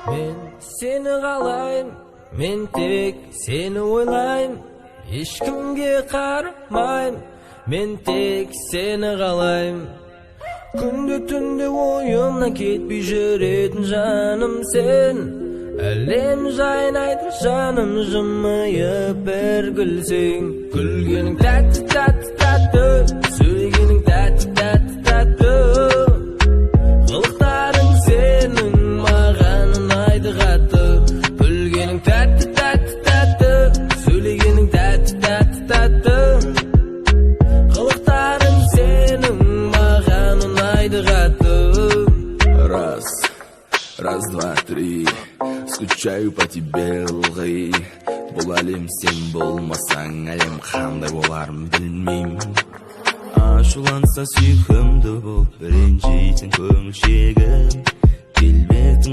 Men seni қалайм, мен тек сені ойлайм, ешкімге қармайм, мен тек сені қалайм. Күнде түнде ойымнан кетпей жүретін жаным сен, әлем жайнайды жаным жымиып бір күлсең. Күлгенің тәтті тәтті тәтті, сөйлегенің тәтті тәтті тәтті, қылықтарың сенің маған ұнайды қатты. Күлгенің тәтті тәтті тәтті, сөйлегенің тәтті тәтті тәтті, қылықтарың сенің маған ұнайды қатты. Раз, два, три, скучаю по тебе, ылғи. Бұл әлем сен болмасаң, әлем қандай боларын білмеймін. Ашуланса сүйкімді болып, ренжитін көңілшегім.